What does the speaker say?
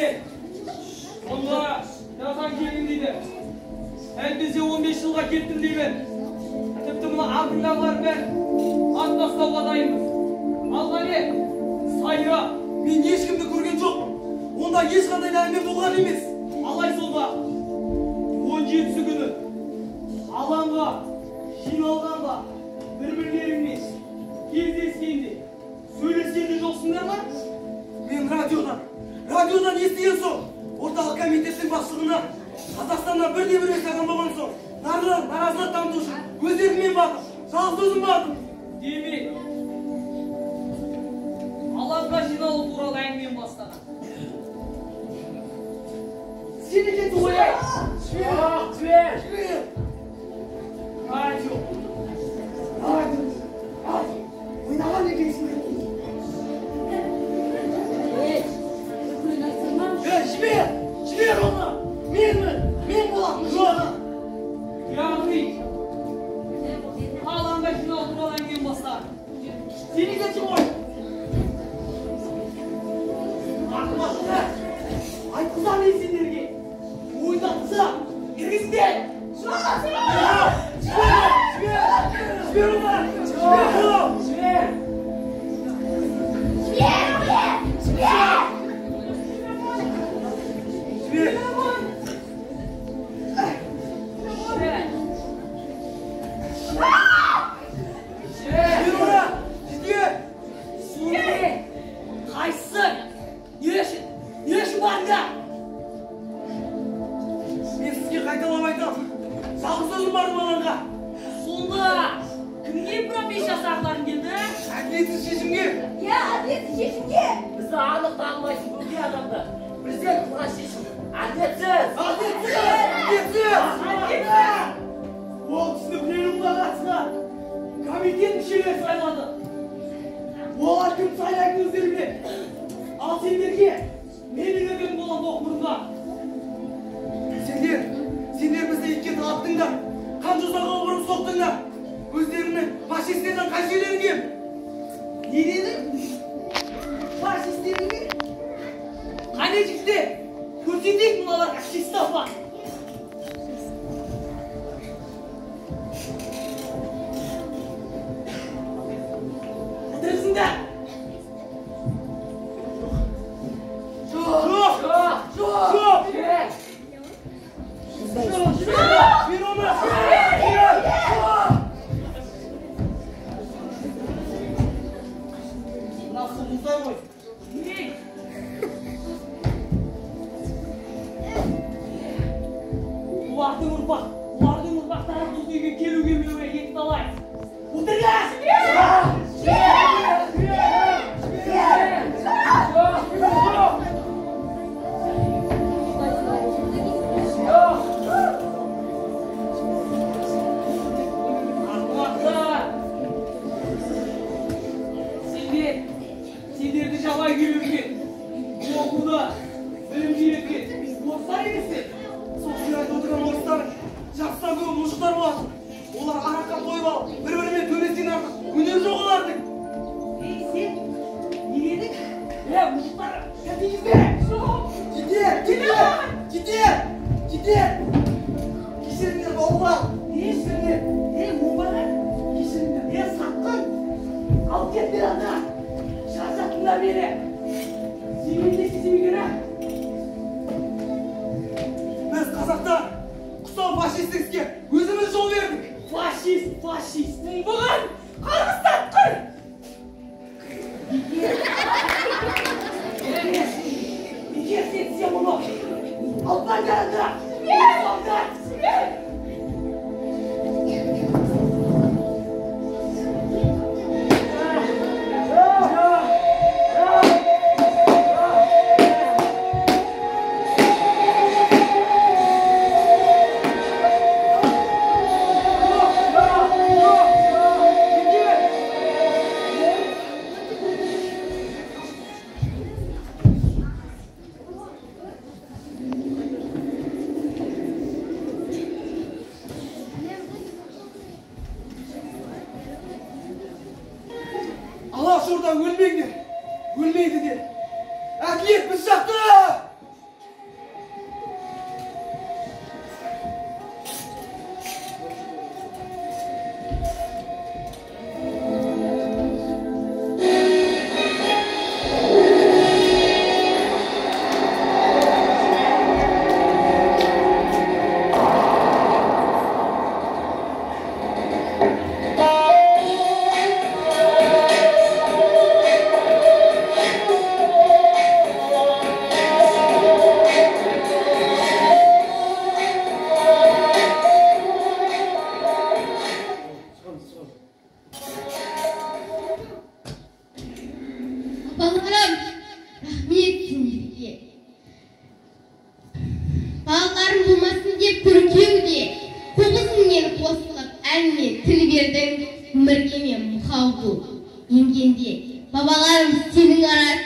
Ей, онда жазған келін дейді. Әлбезе 15 жылға кеттім деймін. Тіпті мұна артындағылар бәрі ат тастауға дайынбыз. Алға не? Сайра, мен ешкімді көрген жоқпын. Онда ешқандай әңгіме болған емес. алай солда 17 күні алаңға жиналғанда бір-бірлеріңмен кездескенде сөйлескенде жоқсыңдар ма? Мен радиодан естіген соң орталық комитеттің басшылығына Қазақстаннан бірде-бір жасаған болған соң наразылық таныту үшін өздерімен бардым, жалғыз өзім бардым. Демек, алаңға жиналу туралы әңгіме бастаған. Сен екенсің ғой, ей! Жібер! Радио! Ойнаған екенсің. Жібер оны! Мен болатын жоғы! Яғни, алаңға жиналу туралы әңгіме бастаған. Сен екенсің ғой! Ақымақтар! Айтқызам мен сендерге! Ойнатса! Кіргізде! Жібер оны! Олардың ұрпақтары бұл үйге келуге меуе етін алайық. Отырғыз! Сендерді жабай келуге, оқуда, білім жүйетке, орыстар еместер. Сол сен отырған орыстар жастан көп мұжықтар болады. Олар араққа қойып алып, бір-бірімен төбесінен артық өнер жоқ олардың. Ей, сен не дедің? Мұжықтар, кәдеңізде! Кетер! Кешіріңдер, бауырлар! Кешіріңдер! Оңбаға! Кешіріңдер! Сатқын! Алып кетпер анда! Шаршаттыңдар мені! Семейде семейгені! Біз қазақтар құсау фашистікке өзіміз жол бердік! Фашист! Бұған қарғыстан құр! Егер сен мұны алпан жарады! Алашорда өлмейді де. Әділет біз жақта! Sözlerden Ömer Kemal Muhavdu. Engende babalarım senin arar